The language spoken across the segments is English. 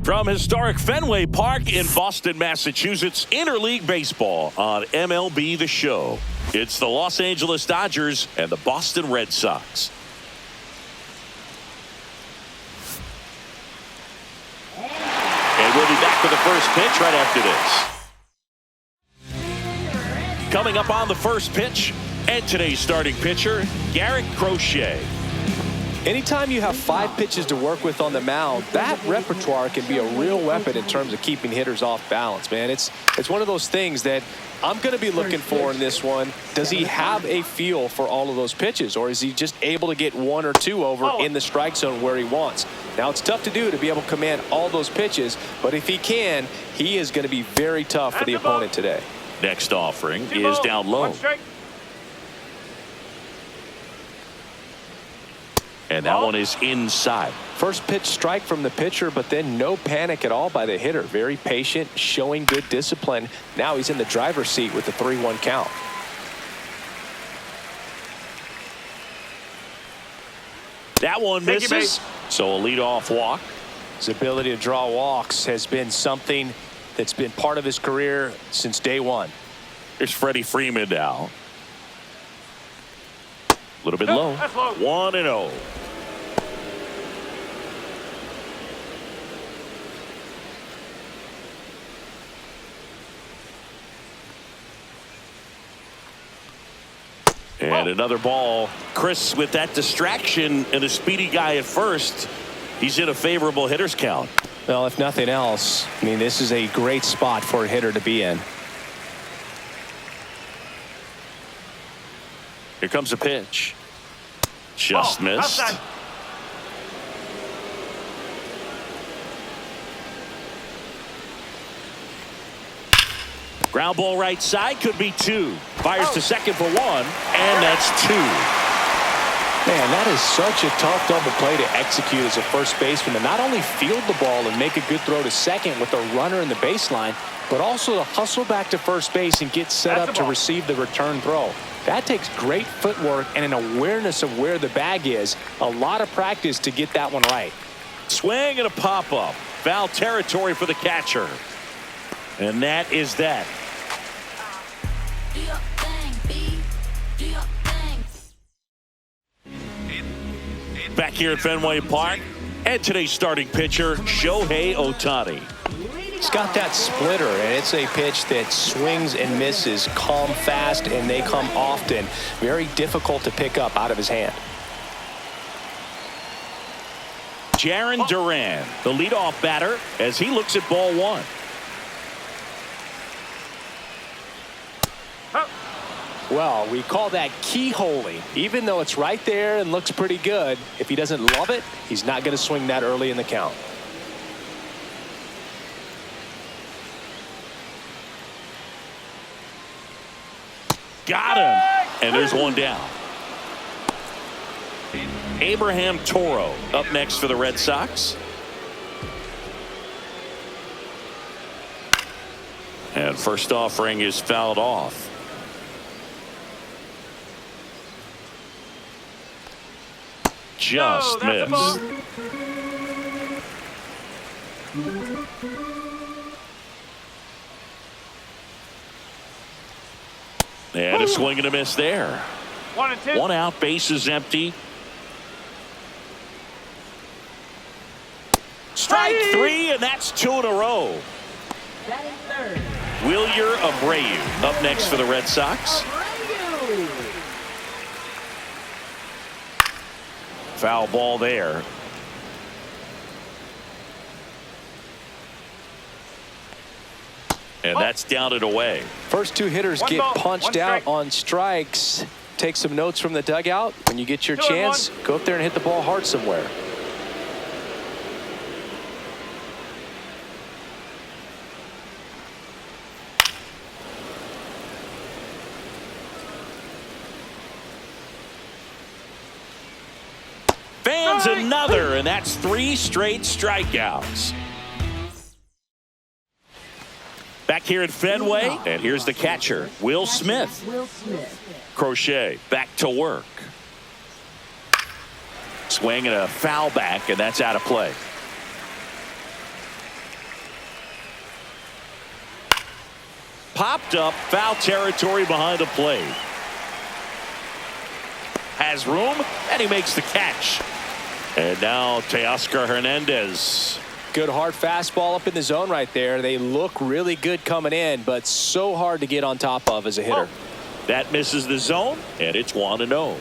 From historic Fenway Park in Boston, Massachusetts, interleague baseball on MLB The Show. It's the Los Angeles Dodgers and the Boston Red Sox. And we'll be back with the first pitch right after this. Coming up on the first pitch, and today's starting pitcher, Garrett Crochet. Anytime you have 5 pitches to work with on the mound, that repertoire can be a real weapon in terms of keeping hitters off balance, man. It's one of those things that I'm going to be looking for in this one. Does he have a feel for all of those pitches, or is he just able to get 1 or 2 over in the strike zone where he wants? Now, it's tough to do to be able to command all those pitches, but if he can, he is going to be very tough for the opponent today. Next offering is down low. And that one is inside. First pitch strike from the pitcher, but then no panic at all by the hitter. Very patient, showing good discipline. Now he's in the driver's seat with the 3-1 count. That one misses. So a leadoff walk. His ability to draw walks has been something that's been part of his career since day one. Here's Freddie Freeman now. A little bit low. 1-0. And another ball. Chris, with that distraction and a speedy guy at first, he's in a favorable hitter's count. Well, if nothing else, I mean, this is a great spot for a hitter to be in. Here comes a pitch. Just missed. Outside. Ground ball right side, could be 2. Fires to second for 1, and that's 2. Man, that is such a tough double play to execute as a first baseman, to not only field the ball and make a good throw to second with a runner in the baseline, but also to hustle back to first base and get set up to receive the return throw. That takes great footwork and an awareness of where the bag is. A lot of practice to get that one right. Swing and a pop-up. Foul territory for the catcher. And that is that. Back here at Fenway Park, and today's starting pitcher, Shohei Ohtani. He's got that splitter, and it's a pitch that swings and misses, come fast, and they come often. Very difficult to pick up out of his hand. Jarren Duran, the leadoff batter, as he looks at ball 1. Well, we call that keyholing. Even though it's right there and looks pretty good, if he doesn't love it, he's not going to swing that early in the count. Got him. And there's one down. Abraham Toro up next for the Red Sox. And first offering is fouled off. Just missed. And a swing and a miss there. 1-2. 1 out, base is empty. Strike 3, and that's 2 in a row. Wilyer Abreu up next for the Red Sox. Foul ball there. And that's down and away. First 2 hitters get punched out on strikes. Take some notes from the dugout. When you get your chance, go up there and hit the ball hard somewhere. Fans another, and that's 3 straight strikeouts. Back here at Fenway, and here's the catcher, Will Smith. Crochet back to work. Swing and a foul back, and that's out of play. Popped up, foul territory behind the plate. Has room, and he makes the catch. And now Teoscar Hernandez. Good hard fastball up in the zone right there. They look really good coming in, but so hard to get on top of as a hitter. That misses the zone, and it's 1-0.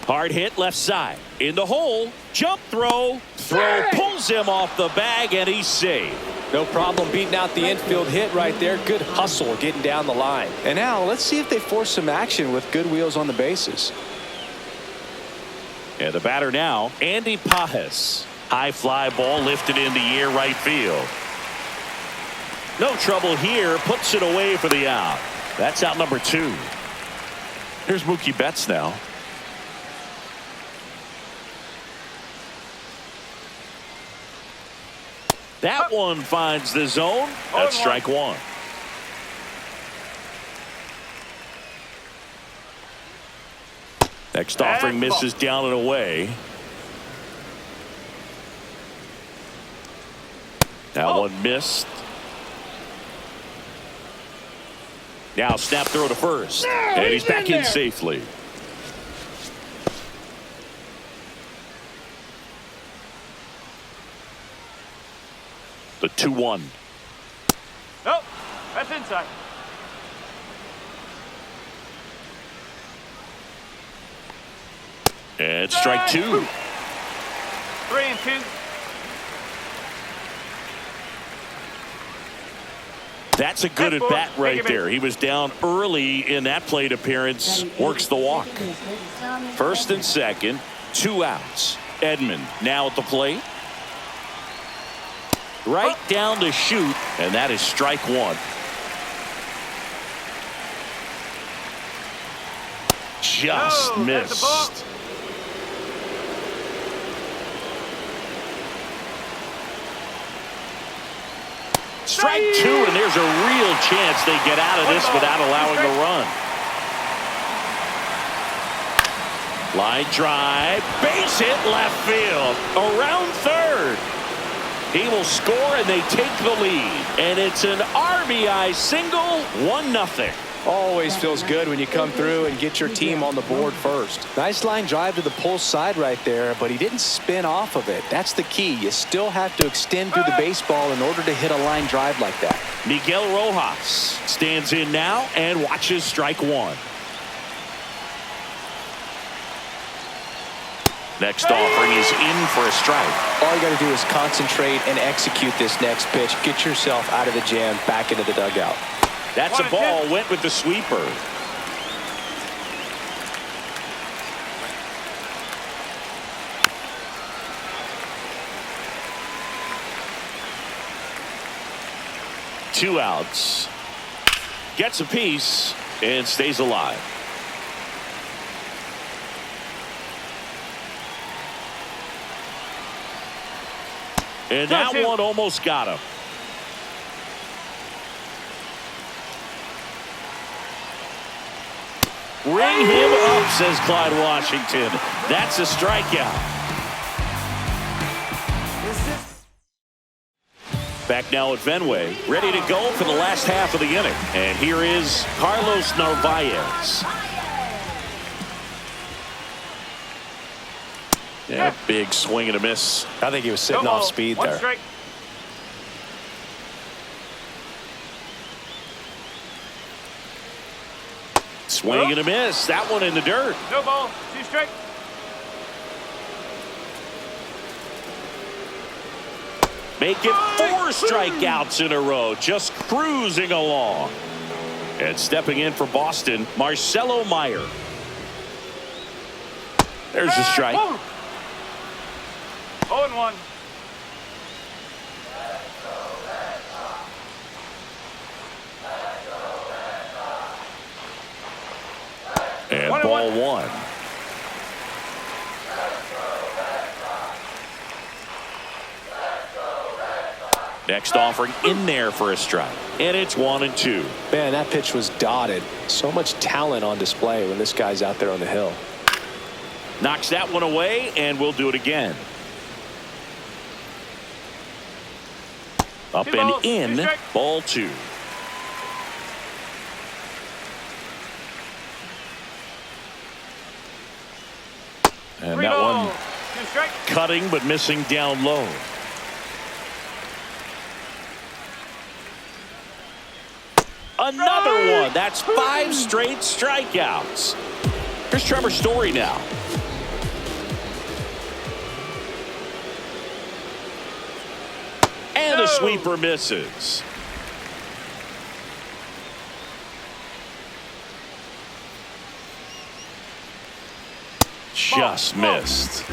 Hard hit left side. In the hole. Jump throw. Throw pulls him off the bag, and he's saved. No problem beating out the infield hit right there. Good hustle getting down the line. And now let's see if they force some action with good wheels on the bases. And the batter now, Andy Pajes. High fly ball lifted in the air right field. No trouble here. Puts it away for the out. That's out number 2. Here's Mookie Betts now. That one finds the zone. That's strike 1. Next offering misses down and away. That one missed. Now snap throw to first. And he's back in safely. The 2-1. Nope, that's inside. And strike 2. 3-2. That's a good at bat right there. He was down early in that plate appearance. Works the walk. First and second, 2 outs. Edman now at the plate. Right down to shoot, and that is strike 1. Just missed. Strike 2, and there's a real chance they get out of this without allowing the run. Line drive, base hit left field, around third. He will score, and they take the lead. And it's an RBI single, 1-0. Always feels good when you come through and get your team on the board first. Nice line drive to the pull side right there, but he didn't spin off of it. That's the key. You still have to extend through the baseball in order to hit a line drive like that. Miguel Rojas stands in now and watches strike 1. Next offering is in for a strike. All you got to do is concentrate and execute this next pitch. Get yourself out of the jam, back into the dugout. That's a ball. Went with the sweeper. Two outs. Gets a piece and stays alive. And that one almost got him. Ring him up, says Clyde Washington. That's a strikeout. Back now at Fenway, ready to go for the last half of the inning. And here is Carlos Narvaez. Yeah, big swing and a miss. I think he was sitting off speed there. Strike. Swing and a miss. That one in the dirt. No ball. 2 strike. Make it 4 strikeouts in a row. Just cruising along. And stepping in for Boston, Marcelo Meyer. There's a strike. 0-1. And ball 1. Next offering in there for a strike. And it's 1-2. Man, that pitch was dotted. So much talent on display when this guy's out there on the hill. Knocks that one away, and we'll do it again. Up and in, ball 2. And that one cutting but missing down low. Another one. That's 5 straight strikeouts. Here's Trevor Story now. And the sweeper misses. Just missed.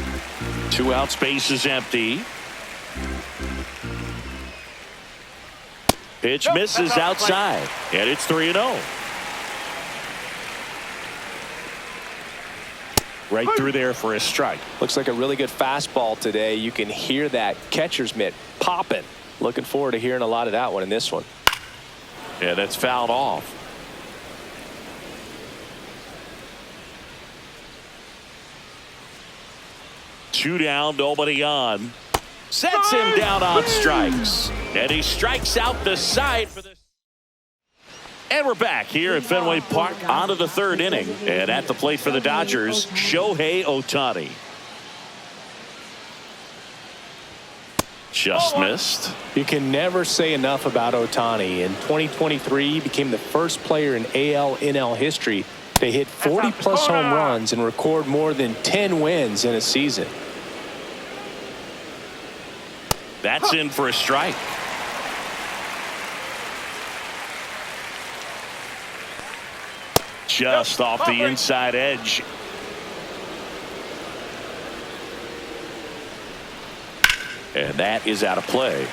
2 outs, base is empty. Pitch misses outside, and it's 3-0. Right through there for a strike. Looks like a really good fastball today. You can hear that catcher's mitt popping. Looking forward to hearing a lot of that one in this one. Yeah, that's fouled off. Two down, nobody on. Sets him down on strikes. And he strikes out the side for this. And we're back here at Fenway Park on to the 3rd inning. And at the plate for the Dodgers, Shohei Ohtani. Just missed. You can never say enough about Ohtani. In 2023, he became the first player in AL/NL history to hit 40-plus home runs and record more than 10 wins in a season. That's in for a strike. Just off the inside edge. And that is out of play.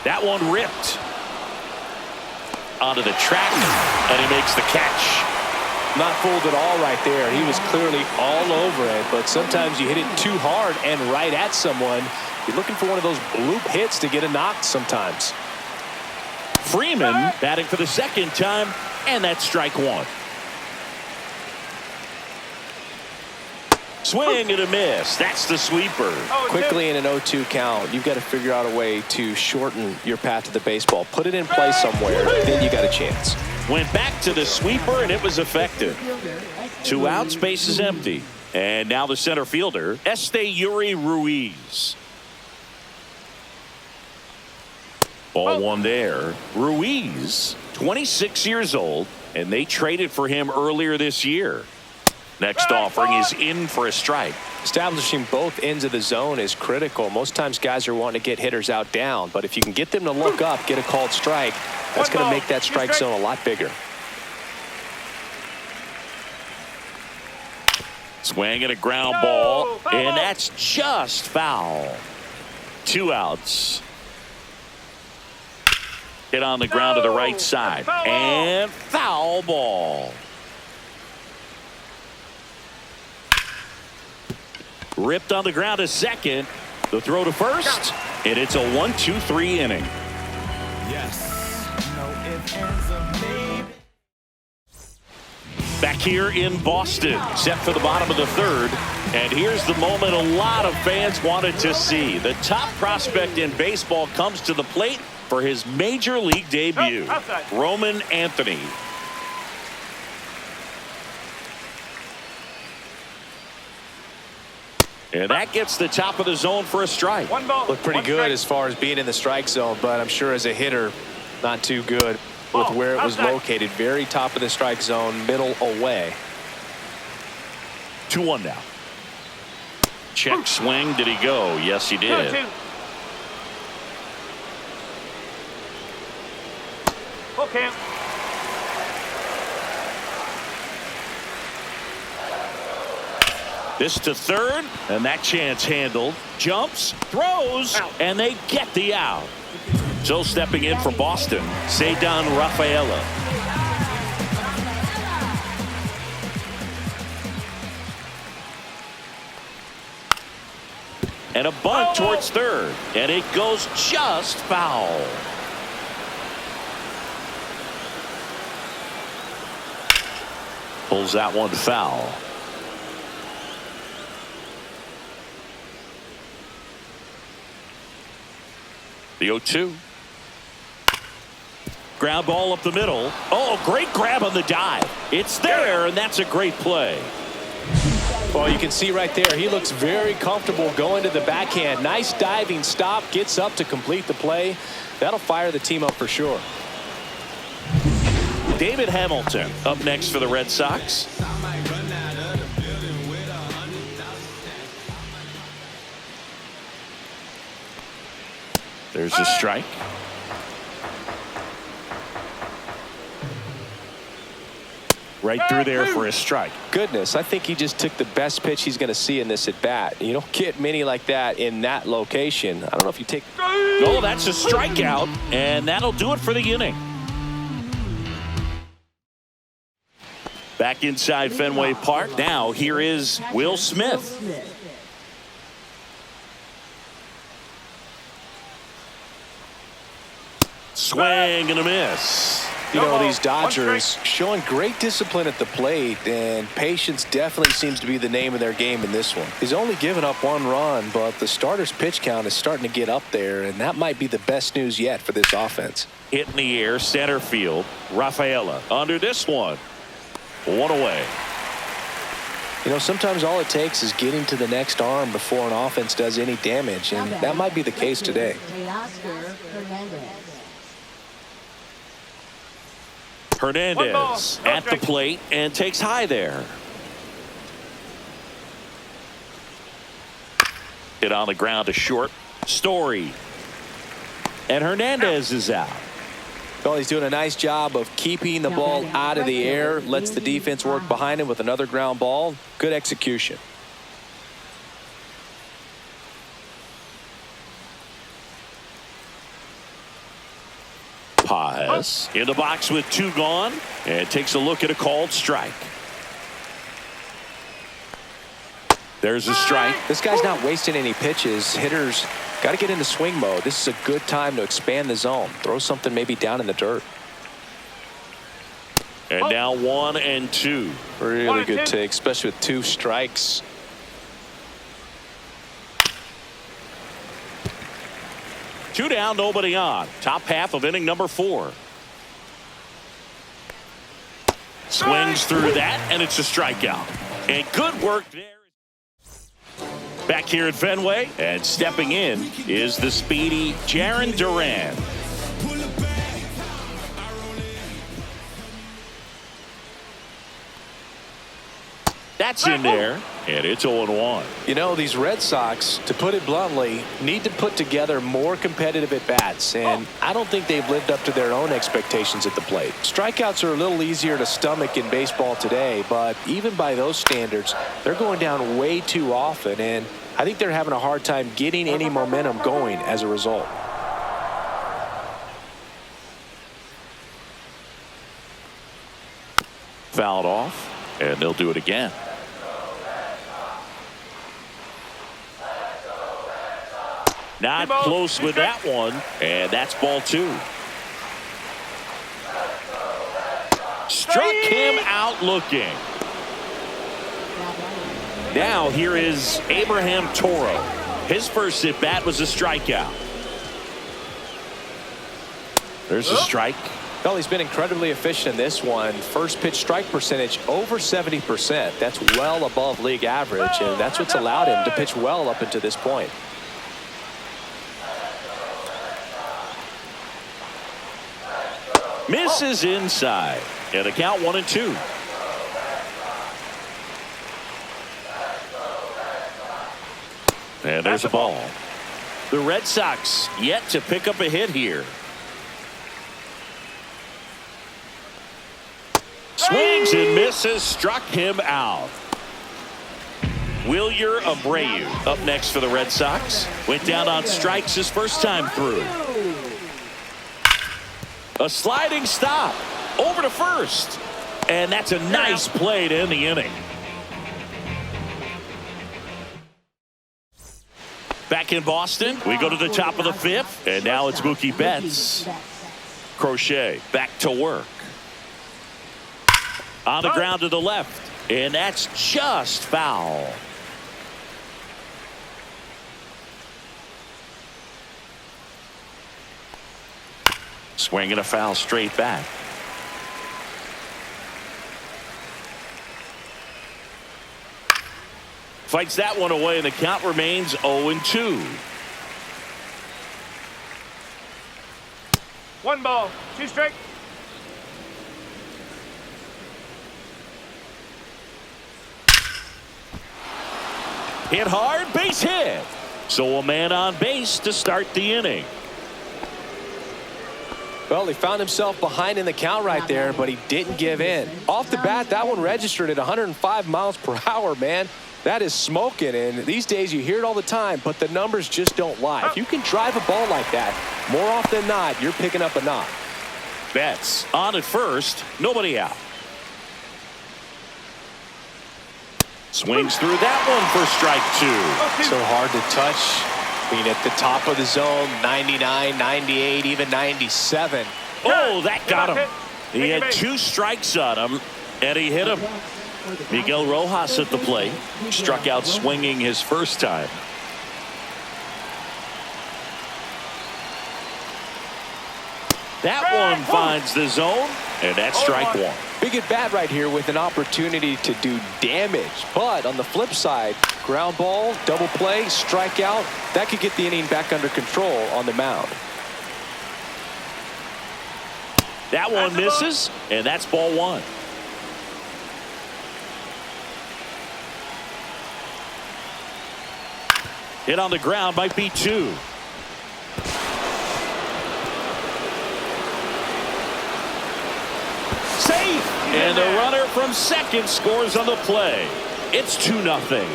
That one ripped onto the track, and he makes the catch. Not fooled at all right there. He was clearly all over it, but sometimes you hit it too hard and right at someone. You're looking for one of those bloop hits to get a knock sometimes. Freeman batting for the 2nd time, and that's strike 1. Swing and a miss. That's the sweeper. Quickly in an 0-2 count, you've got to figure out a way to shorten your path to the baseball. Put it in play somewhere, then you got a chance. Went back to the sweeper, and it was effective. 2 outs, base is empty. And now the center fielder, Esteury Ruiz. Ball 1 there. Ruiz, 26 years old, and they traded for him earlier this year. Next offering is in for a strike. Establishing both ends of the zone is critical. Most times guys are wanting to get hitters out down, but if you can get them to look up, get a called strike, that's going to make that strike zone a lot bigger. Swing and a ground ball, and that's just foul. 2 outs. Hit on the ground to the right side, and foul ball. Ripped on the ground to second. The throw to first, and it's a 1-2-3 inning. Yes. No ifs, ands, or maybe. Back here in Boston, set for the bottom of the 3rd. And here's the moment a lot of fans wanted to see. The top prospect in baseball comes to the plate for his major league debut. Roman Anthony. And that gets the top of the zone for a strike. Looked pretty good as far as being in the strike zone, but I'm sure as a hitter, not too good with where it was located. Very top of the strike zone, middle away. 2-1 now. Check swing. Did he go? Yes, he did. 2-2. Okay. This to 3rd, and that chance handled. Jumps, throws, and they get the out. So stepping in for Boston, Ceddanne Rafaela. And a bunt towards 3rd, and it goes just foul. Pulls that one foul. The 0-2. Ground ball up the middle. Oh, great grab on the dive. It's there, and that's a great play. Well, you can see right there, he looks very comfortable going to the backhand. Nice diving stop, gets up to complete the play. That'll fire the team up for sure. David Hamilton up next for the Red Sox. There's a strike. Right through there for a strike. Goodness, I think he just took the best pitch he's going to see in this at bat. You don't get many like that in that location. I don't know if you take. Oh, that's a strikeout, and that'll do it for the inning. Back inside Fenway Park. Now here is Will Smith. Swing and a miss. You know, these Dodgers showing great discipline at the plate, and patience definitely seems to be the name of their game in this one. He's only given up 1 run, but the starter's pitch count is starting to get up there, and that might be the best news yet for this offense. Hit in the air, center field. Rafaela under this one. 1 away. You know, sometimes all it takes is getting to the next arm before an offense does any damage, and that might be the case today. Hernandez at the plate and takes high there. Hit on the ground to short. Story. And Hernandez is out. Well, he's doing a nice job of keeping the ball out of the air. Lets the defense work behind him with another ground ball. Good execution. Paz in the box with 2 gone and takes a look at a called strike. There's a strike. This guy's not wasting any pitches. Hitters got to get into swing mode. This is a good time to expand the zone. Throw something maybe down in the dirt. And now 1 and 2. Really good take, especially with 2 strikes. Two down, nobody on. Top half of inning number 4. Swings through that, and it's a strikeout. And good work there. Back here at Fenway, and stepping in is the speedy Jarren Duran. That's in there, and it's 0-1. You know, these Red Sox, to put it bluntly, need to put together more competitive at-bats, and I don't think they've lived up to their own expectations at the plate. Strikeouts are a little easier to stomach in baseball today, but even by those standards, they're going down way too often, and I think they're having a hard time getting any momentum going as a result. Fouled off, and they'll do it again. Not close with that one, and that's ball 2. Struck him out looking. Now here is Abraham Toro. His first at bat was a strikeout. There's a strike. Well, he's been incredibly efficient in this one. First pitch strike percentage over 70%. That's well above league average, and that's what's allowed him to pitch well up until this point. Misses inside, and the count 1-2. And there's a ball. The Red Sox yet to pick up a hit here. Swings and misses, struck him out. Wilyer Abreu up next for the Red Sox. Went down on strikes his first time through. A sliding stop over to first, and that's a nice play to end the inning. Back in Boston, we go to the top of the 5th, and now it's Mookie Betts. Crochet back to work. On the ground to the left, and that's just foul. Swing and a foul straight back. Fights that one away, and the count remains 0-2. 1 ball, 2 strike. Hit hard, base hit. So a man on base to start the inning. Well, he found himself behind in the count right there, but he didn't give in. Off the bat, that one registered at 105 miles per hour, man. That is smoking, and these days you hear it all the time, but the numbers just don't lie. If you can drive a ball like that, more often than not, you're picking up a knock. Betts on at first, nobody out. Swings through that one for strike 2. So hard to touch. I mean, at the top of the zone, 99, 98, even 97. Oh, that got him. He had 2 strikes on him, and he hit him. Miguel Rojas at the plate. Struck out swinging his first time. That one finds the zone, and that's strike 1. Big at bat right here with an opportunity to do damage. But on the flip side, ground ball, double play, strikeout, that could get the inning back under control on the mound. That one misses, and that's ball 1. Hit on the ground, might be 2. Safe! And the runner from second scores on the play. It's 2-0.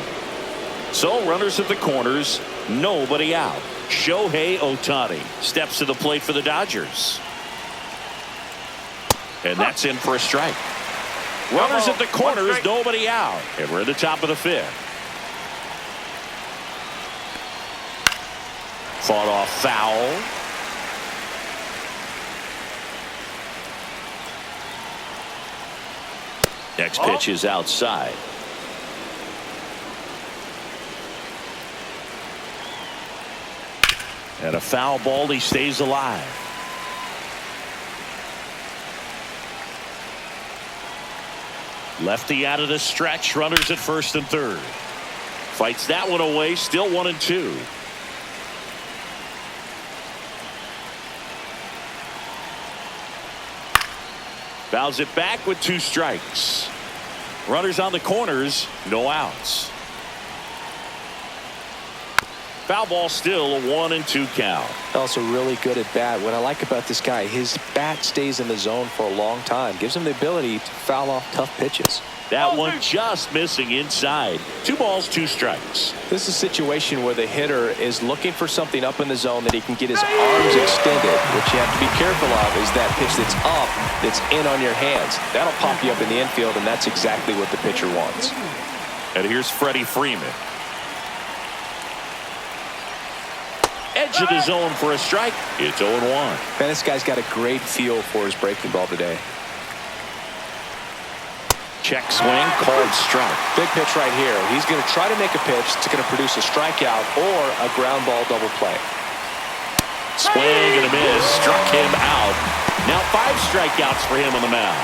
So runners at the corners, nobody out. Shohei Ohtani steps to the plate for the Dodgers. And that's in for a strike. Runners at the corners, nobody out. And we're at the top of the 5th. Fought off foul. Next pitch is outside. And a foul ball, he stays alive. Lefty out of the stretch, runners at first and third. Fights that one away, still 1-2. Fouls it back with 2 strikes. Runners on the corners, no outs. Foul ball, still a 1-2 count. Also really good at bat. What I like about this guy, his bat stays in the zone for a long time. Gives him the ability to foul off tough pitches. That one just missing inside. 2 balls, 2 strikes. This is a situation where the hitter is looking for something up in the zone that he can get his arms extended. What you have to be careful of is that pitch that's up, that's in on your hands. That'll pop you up in the infield, and that's exactly what the pitcher wants. And here's Freddie Freeman. Edge of the zone for a strike. It's 0-1. Man, this guy's got a great feel for his breaking ball today. Check swing, called strike. Big pitch right here. He's going to try to make a pitch that's going to produce a strikeout or a ground ball double play. Swing and a miss. Struck him out. Now 5 strikeouts for him on the mound.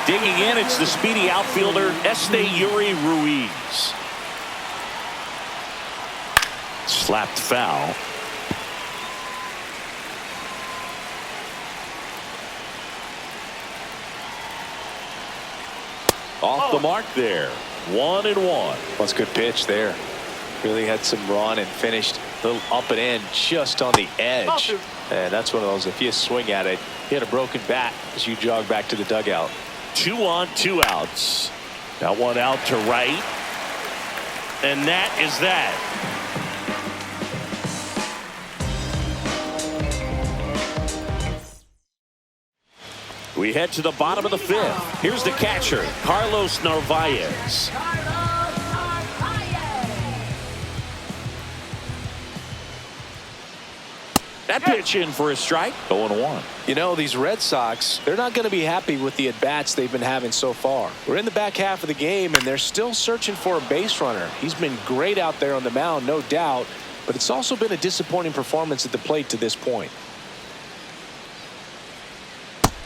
Digging in, it's the speedy outfielder, Esteury Ruiz. Slapped foul. Off the mark there. 1-1. Well, it's a good pitch there. Really had some run and finished a little up and in just on the edge. And that's one of those, if you swing at it, you had a broken bat as you jog back to the dugout. 2 on, 2 outs. Got one out to right. And that is that. We head to the bottom of the 5th. Here's the catcher, Carlos Narvaez. That pitch in for a strike. 0-1. You know, these Red Sox, they're not going to be happy with the at-bats they've been having so far. We're in the back half of the game, and they're still searching for a base runner. He's been great out there on the mound, no doubt, but it's also been a disappointing performance at the plate to this point.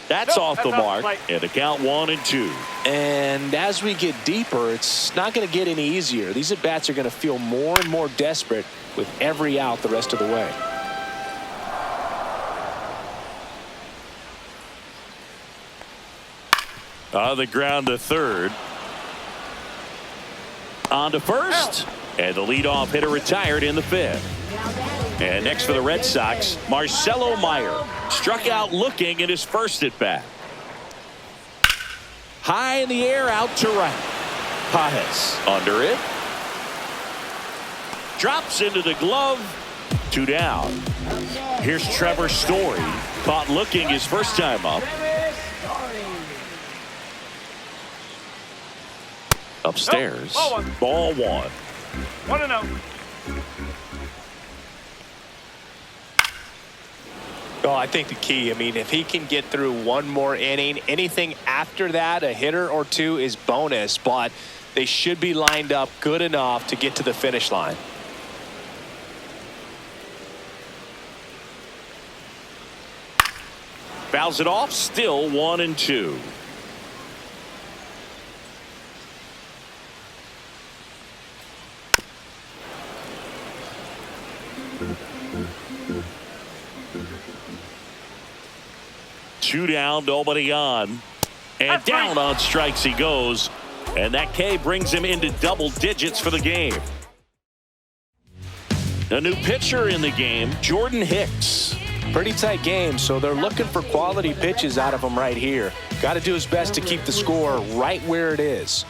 That's Nope, off the that's off mark. the plate. And the count 1-2. And as we get deeper, it's not going to get any easier. These at-bats are going to feel more and more desperate with every out the rest of the way. On the ground to third. On to first. And the leadoff hitter retired in the fifth. And next for the Red Sox, Marcelo Meyer. Struck out looking in his first at-bat. High in the air, out to right. Pajes under it. Drops into the glove. 2 down. Here's Trevor Story. Caught looking his first time up. Upstairs. Nope. Ball one. 1-0. Oh, I think the key, I mean, if he can get through one more inning, anything after that, a hitter or two is bonus, but they should be lined up good enough to get to the finish line. Fouls it off, still 1-2. Two down, nobody on. And down on strikes he goes. And that K brings him into double digits for the game. A new pitcher in the game, Jordan Hicks. Pretty tight game, so they're looking for quality pitches out of him right here. Got to do his best to keep the score right where it is.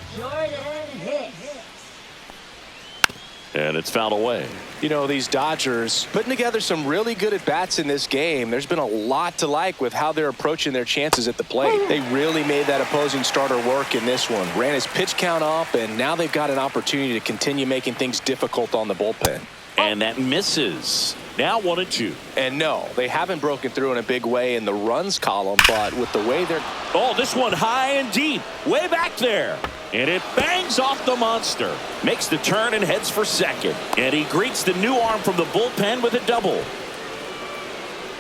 And it's fouled away. You know, these Dodgers putting together some really good at-bats in this game. There's been a lot to like with how they're approaching their chances at the plate. They really made that opposing starter work in this one. Ran his pitch count up, and now they've got an opportunity to continue making things difficult on the bullpen. And that misses. Now 1-2. And no, they haven't broken through in a big way in the runs column, but with the way they're... Oh, this one high and deep. Way back there. And it bangs off the monster. Makes the turn and heads for second. And he greets the new arm from the bullpen with a double.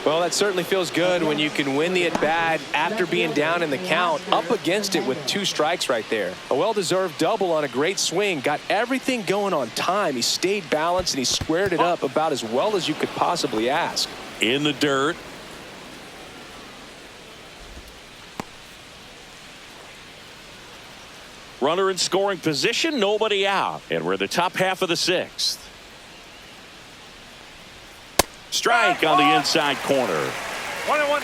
Well, that certainly feels good when you can win the at-bat after being down in the count, up against it with 2 strikes right there. A well-deserved double on a great swing. Got everything going on time. He stayed balanced and he squared it up about as well as you could possibly ask. In the dirt. Runner in scoring position, nobody out. And we're the top half of the 6th. Strike on the inside corner. 1-1.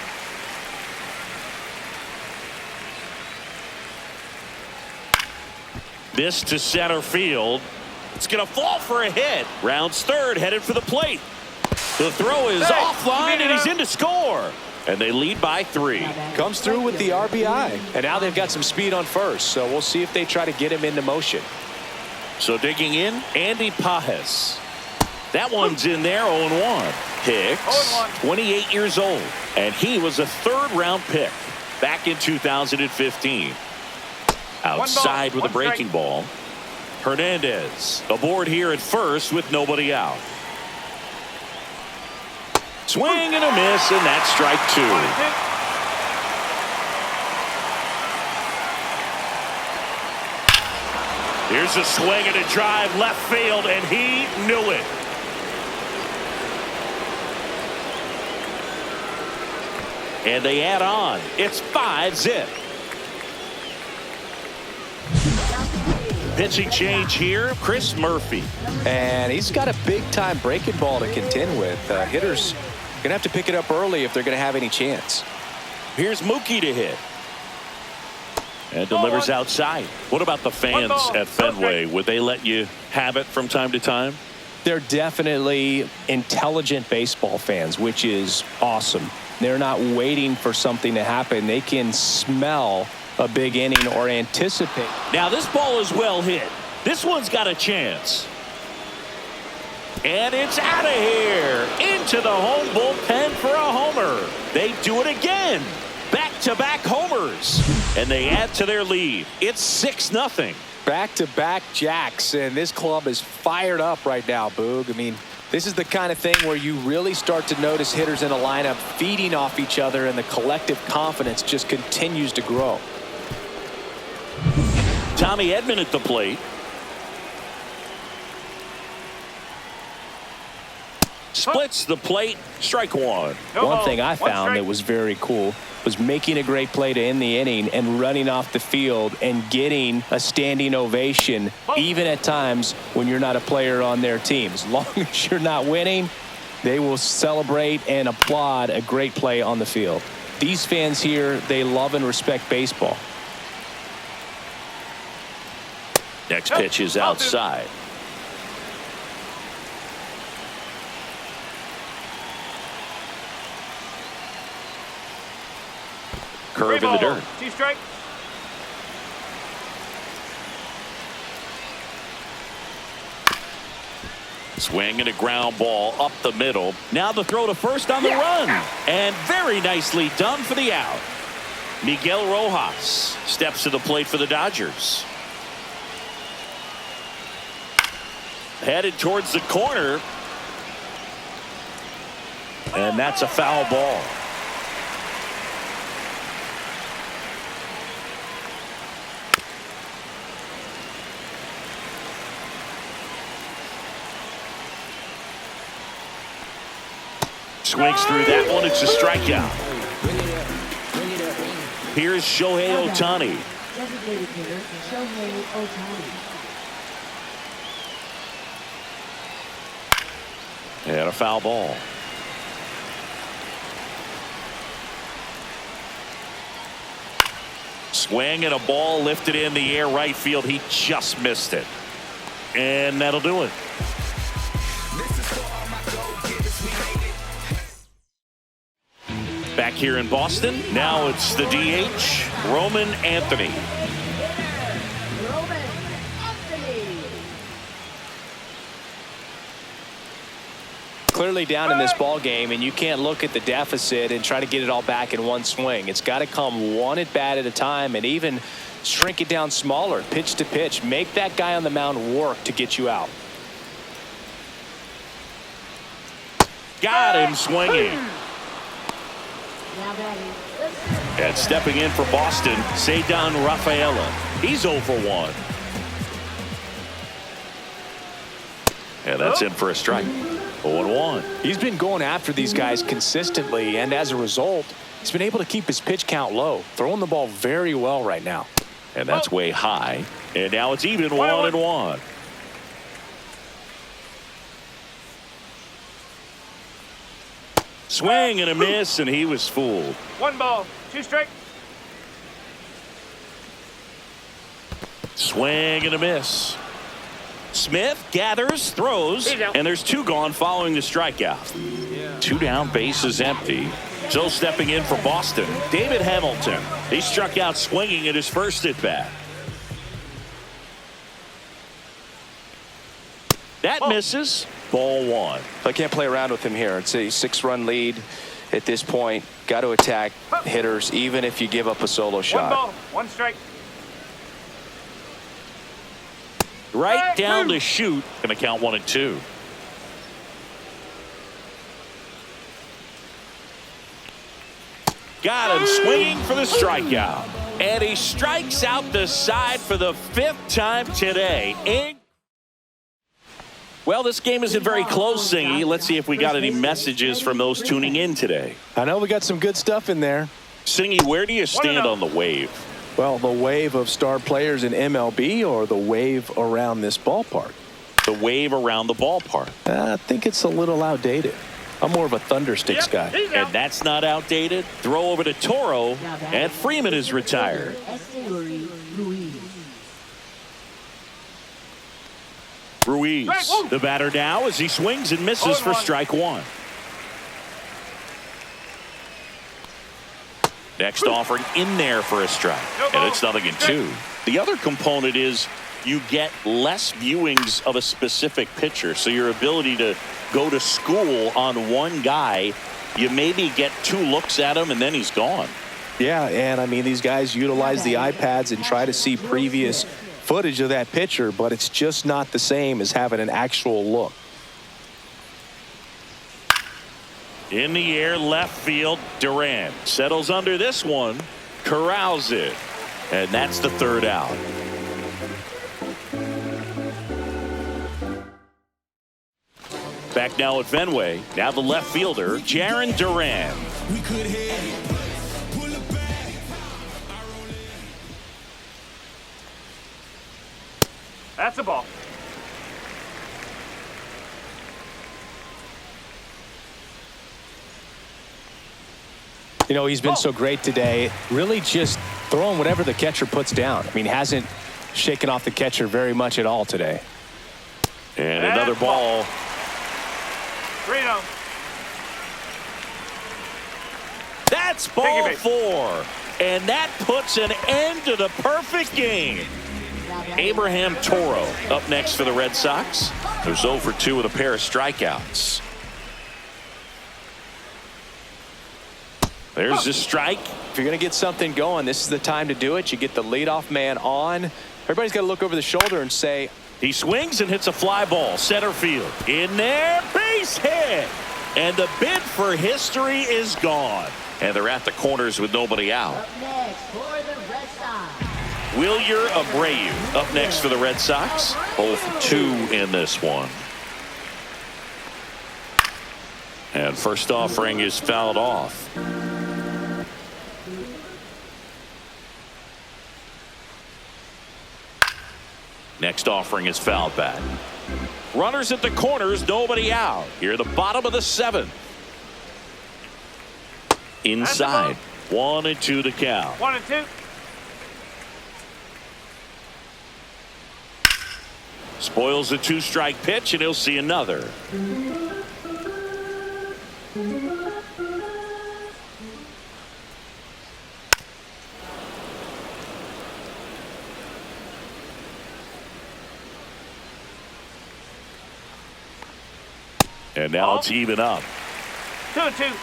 This to center field. It's going to fall for a hit. Rounds third, headed for the plate. The throw is offline, and he's in to score. And they lead by 3. Comes through with the RBI. And now they've got some speed on first, so we'll see if they try to get him into motion. So digging in, Andy Pajes. That one's in there, 0-1. Hicks, 0-1. 28 years old, and he was a 3rd-round pick back in 2015. Outside with a breaking ball. Hernandez aboard here at first with nobody out. Swing and a miss, and that's strike 2. Here's a swing and a drive left field, and he knew it. And they add on. It's 5-zip. Pitching change here, Chris Murphy. And he's got a big-time breaking ball to contend with. Hitters going to have to pick it up early if they're going to have any chance. Here's Mookie to hit. And delivers outside. What about the fans at Fenway? Would they let you have it from time to time? They're definitely intelligent baseball fans, which is awesome. They're not waiting for something to happen. They can smell a big inning or anticipate. Now this ball is well hit. This one's got a chance. And it's out of here. Into the home bullpen for a homer. They do it again. Back-to-back homers. And they add to their lead. It's 6-0. Back-to-back jacks, and this club is fired up right now, Boog. I mean, This is the kind of thing where you really start to notice hitters in a lineup feeding off each other, and the collective confidence just continues to grow. Tommy Edman at the plate. Splits the plate. Strike one. One thing I found that was very cool was making a great play to end the inning and running off the field and getting a standing ovation, even at times when you're not a player on their team. As long as you're not winning, they will celebrate and applaud a great play on the field. These fans here, they love and respect baseball. Next pitch is outside. Curve in the dirt. Two-strike. Swing and a ground ball up the middle. Now the throw to first on the run. And very nicely done for the out. Miguel Rojas steps to the plate for the Dodgers. Headed towards the corner. And that's a foul ball. Swings through that one. It's a strikeout. Here's Shohei Ohtani. Designated hitter, Shohei Ohtani. And a foul ball. Swing and a ball lifted in the air right field. He just missed it. And that'll do it. Back here in Boston, now it's the DH, Roman Anthony. Roman Anthony. Clearly down in this ball game, and you can't look at the deficit and try to get it all back in one swing. It's got to come one at bat at a time, and even shrink it down smaller, pitch to pitch. Make that guy on the mound work to get you out. Got him swinging. Now batting. And stepping in for Boston, Cedar Rafaela. He's 0 for 1. And that's in for a strike. 0-1. He's been going after these guys consistently, and as a result, he's been able to keep his pitch count low, throwing the ball very well right now. And that's way high. And now it's even 1-1. Swing and a miss, and he was fooled. 1 ball, 2 strike. Swing and a miss. Smith gathers, throws, and there's 2 gone following the strikeout. 2 down, bases empty. So stepping in for Boston, David Hamilton. He struck out swinging at his first at bat. That misses. Ball 1. I can't play around with him here. It's a 6-run lead at this point. Got to attack hitters even if you give up a solo 1 shot. ball, 1 strike. Right down the chute. Going to count 1 and 2. Got him swinging for the strikeout. And he strikes out the side for the 5th time today. Well, this game isn't very close, Singy. Let's see if we got any messages from those tuning in today. I know we got some good stuff in there. Singy, where do you stand on the wave? Well, the wave of star players in MLB or the wave around this ballpark? The wave around the ballpark. I think it's a little outdated. I'm more of a Thundersticks guy. And that's not outdated. Throw over to Toro, and Freeman is retired. Ruiz, the batter now as he swings and misses for strike 1. Next offering in there for a strike. And it's 0-2. The other component is you get less viewings of a specific pitcher. So your ability to go to school on one guy, you maybe get 2 looks at him and then he's gone. Yeah, and I mean, these guys utilize the iPads and try to see previous footage of that pitcher, but it's just not the same as having an actual look. In the air, left field. Duran settles under this one, corrals it, and that's the third out. Back now at Fenway. Now the left fielder, Jarren Duran. That's a ball. You know, he's been so great today, really just throwing whatever the catcher puts down. I mean, hasn't shaken off the catcher very much at all today. And another ball. 3-0. That's ball 4. And that puts an end to the perfect game. Abraham Toro up next for the Red Sox. There's 0 for 2 with a pair of strikeouts. There's a strike. If you're going to get something going, this is the time to do it. You get the leadoff man on. Everybody's got to look over the shoulder and say. He swings and hits a fly ball. Center field. In there. Base hit. And the bid for history is gone. And they're at the corners with nobody out. Up next for the Red Sox. Wilyer Abreu up next for the Red Sox. Both 2 in this one. And first offering is fouled off. Next offering is fouled back. Runners at the corners, nobody out. Here at the bottom of the 7th. Inside. 1-2 to count. 1-2. Spoils the 2-strike pitch, and he'll see another. And now it's even up. 2-2.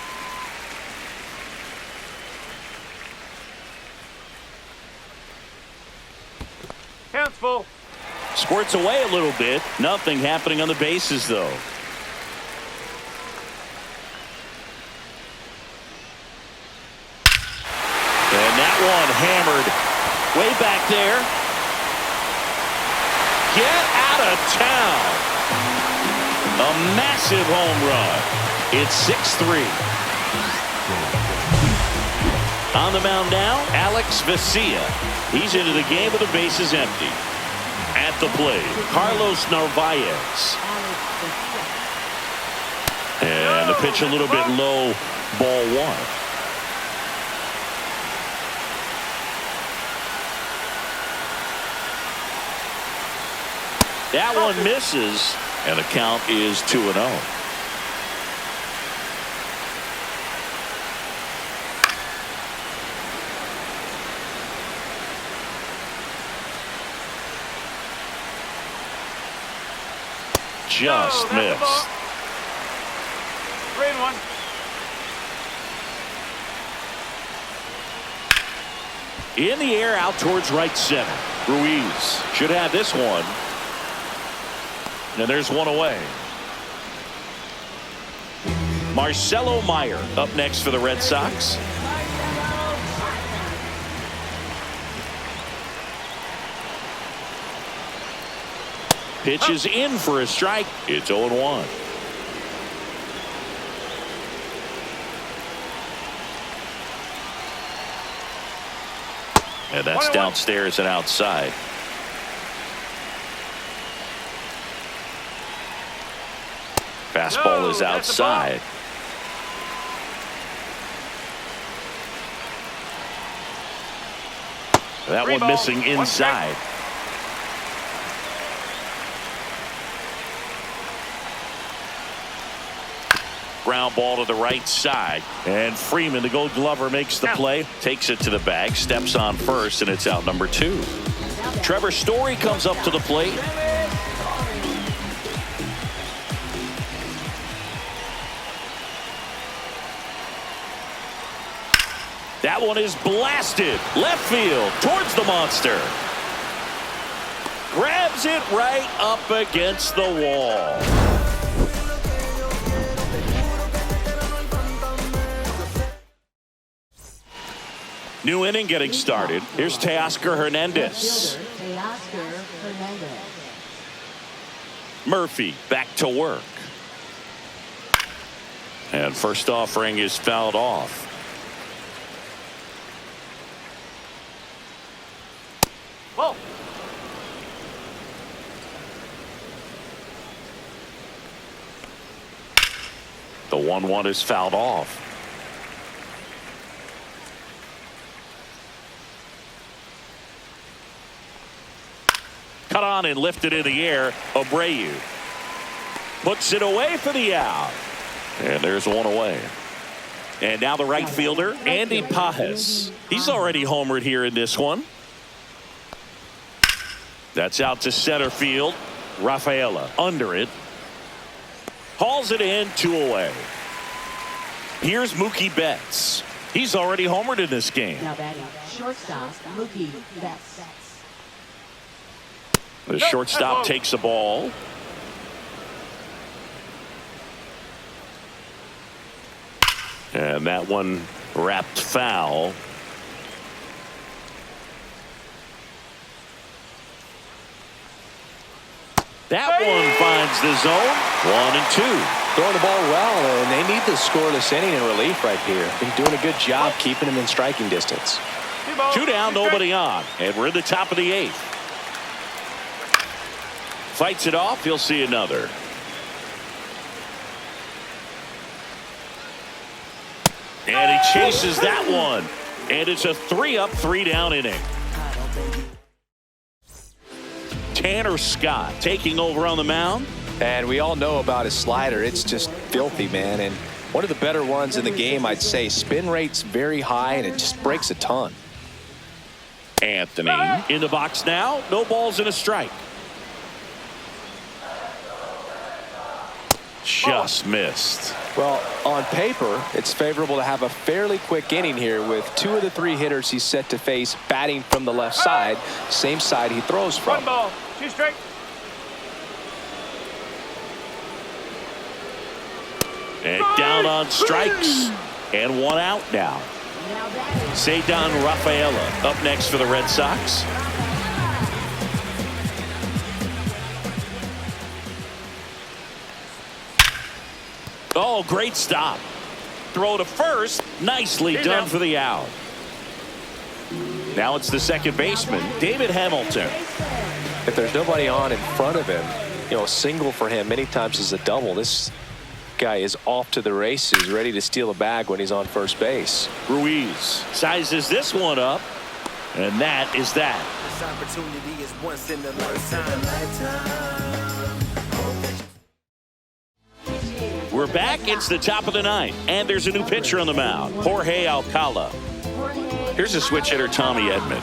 Counts full. Squirts away a little bit. Nothing happening on the bases, though. And that one hammered way back there. Get out of town. A massive home run. It's 6-3. On the mound now, Alex Vesia. He's into the game with the bases empty. At the plate, Carlos Narvaez. And the pitch a little bit low, ball 1. That one misses, and the count is 2-0. Just missed. 3-1. In the air, out towards right center. Ruiz should have this one. And there's one away. Marcelo Meyer up next for the Red Sox. Pitch is in for a strike. It's 0-1. And that's downstairs and outside. Fastball is outside. That one missing inside. Ground ball to the right side. And Freeman, the Gold Glover, makes the play. Takes it to the bag. Steps on first, and it's out number 2. Trevor Story comes up to the plate. That one is blasted. Left field towards the monster. Grabs it right up against the wall. New inning getting started. Here's Teoscar Hernandez. Teoscar Hernandez. Murphy back to work. And first offering is fouled off. Ball. The 1-1 is fouled off. Cut on and lifted in the air. Abreu puts it away for the out. And there's one away. And now the right fielder, Andy Pajes. He's already homered here in this one. That's out to center field. Rafaela under it. Hauls it in, 2 away. Here's Mookie Betts. He's already homered in this game. Now batting shortstop Mookie Betts. The shortstop takes the ball. And that one wrapped foul. That one finds the zone. 1-2. Throwing the ball well, and they need the scoreless inning in relief right here. They're doing a good job keeping him in striking distance. 2 down, nobody on. And we're in the top of the 8th. Fights it off. He'll see another. And he chases that one. And it's a 3-up, 3-down inning. Tanner Scott taking over on the mound. And we all know about his slider. It's just filthy, man. And one of the better ones in the game, I'd say. Spin rate's very high, and it just breaks a ton. Anthony in the box now. No balls and a strike. Just missed. Well, on paper, it's favorable to have a fairly quick inning here with 2 of the 3 hitters he's set to face batting from the left side, same side he throws from. 1 ball, 2 strike. And down on strikes. And 1 out now. Now batting Ceddanne Rafaela up next for the Red Sox. Oh, great stop. Throw to first. Nicely done for the out. Now it's the second baseman, David Hamilton. If there's nobody on in front of him, you know, a single for him many times is a double. This guy is off to the races, ready to steal a bag when he's on first base. Ruiz sizes this one up, and that is that. This opportunity is once in a lifetime. We're back. It's the top of the 9th, and there's a new pitcher on the mound, Jorge Alcala. Here's a switch hitter, Tommy Edman.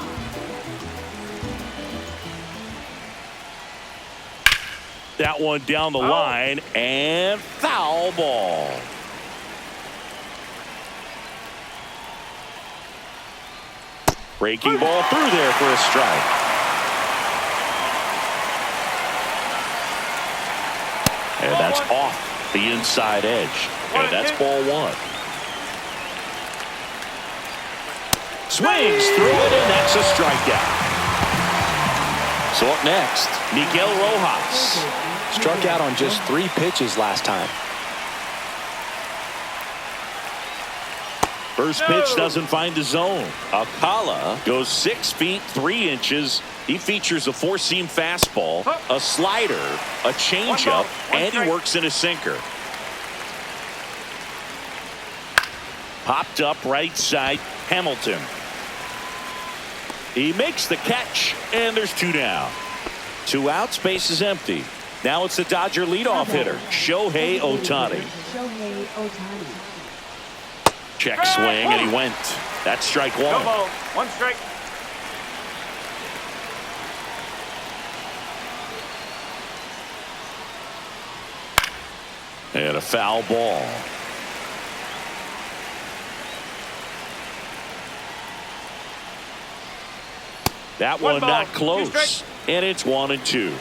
That one down the line, and foul ball. Breaking ball through there for a strike. And that's off the inside edge. And that's ball 1. Swings through it, and that's a strikeout. So up next, Miguel Rojas. Struck out on just 3 pitches last time. First pitch doesn't find the zone. Alcala goes 6 feet 3 inches. He features a 4-seam fastball, a slider, a changeup, and he works in a sinker. Popped up right side, Hamilton. He makes the catch, and there's 2 down. 2 outs, base is empty. Now it's the Dodger leadoff hitter, Shohei Ohtani. Shohei Ohtani. Check swing, and he went. That's strike 1. No ball, 1 strike. And a foul ball. That one not close. And it's 1-2.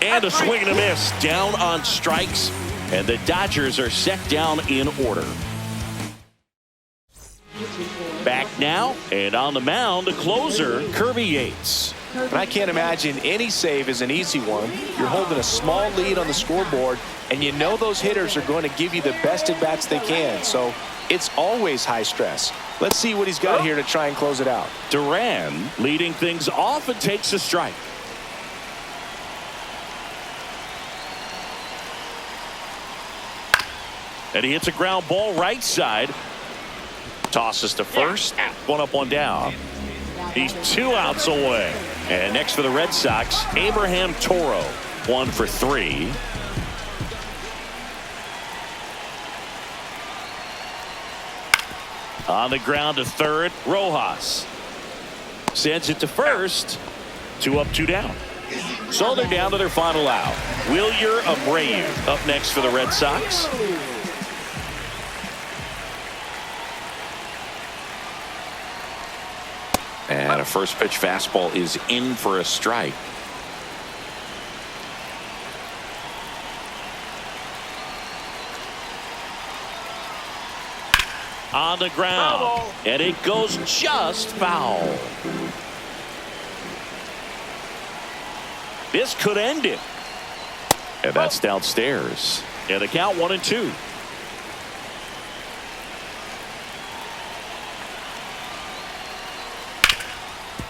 And a swing and a miss. Down on strikes. And the Dodgers are set down in order. Back now, and on the mound, the closer, Kirby Yates. And I can't imagine any save is an easy one. You're holding a small lead on the scoreboard, and you know those hitters are going to give you the best at-bats they can. So it's always high stress. Let's see what he's got here to try and close it out. Duran leading things off and takes a strike. And he hits a ground ball right side. Tosses to first. One up, one down. He's 2 outs away. And next for the Red Sox, Abraham Toro. 1 for 3. On the ground to third, Rojas. Sends it to first. 2 up, 2 down. So they're down to their final out. Wilyer Abreu up next for the Red Sox. And a first pitch fastball is in for a strike. On the ground. Foul. And it goes just foul. This could end it. And that's downstairs. And the count 1-2.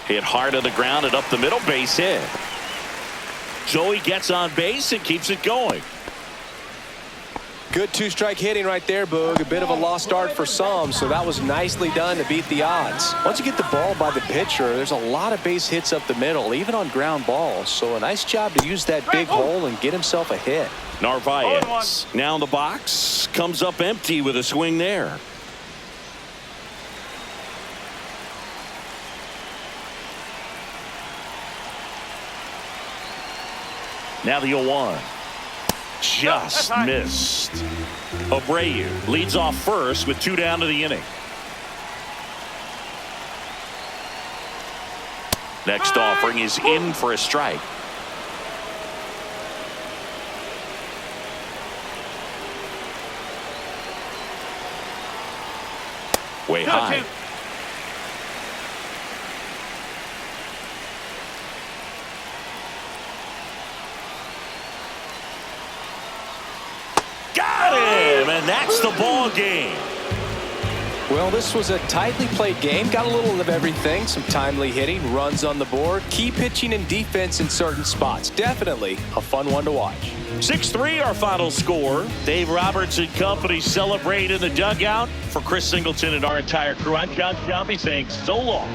Hit hard on the ground and up the middle, base hit. So he gets on base and keeps it going. Good 2-strike hitting right there, Boog. A bit of a lost start for some, so that was nicely done to beat the odds. Once you get the ball by the pitcher, there's a lot of base hits up the middle, even on ground balls. So a nice job to use that big hole and get himself a hit. Narvaez now in the box, comes up empty with a swing there. Now the 0-1. Just missed. Abreu leads off first with 2 down to the inning. Next offering is in for a strike. Way high. Got him, and that's the ball game. Well, this was a tightly played game. Got a little of everything. Some timely hitting, runs on the board, key pitching and defense in certain spots. Definitely a fun one to watch. 6-3 our final score. Dave Roberts and company celebrate in the dugout. For Chris Singleton and our entire crew, I'm John Shelby saying so long.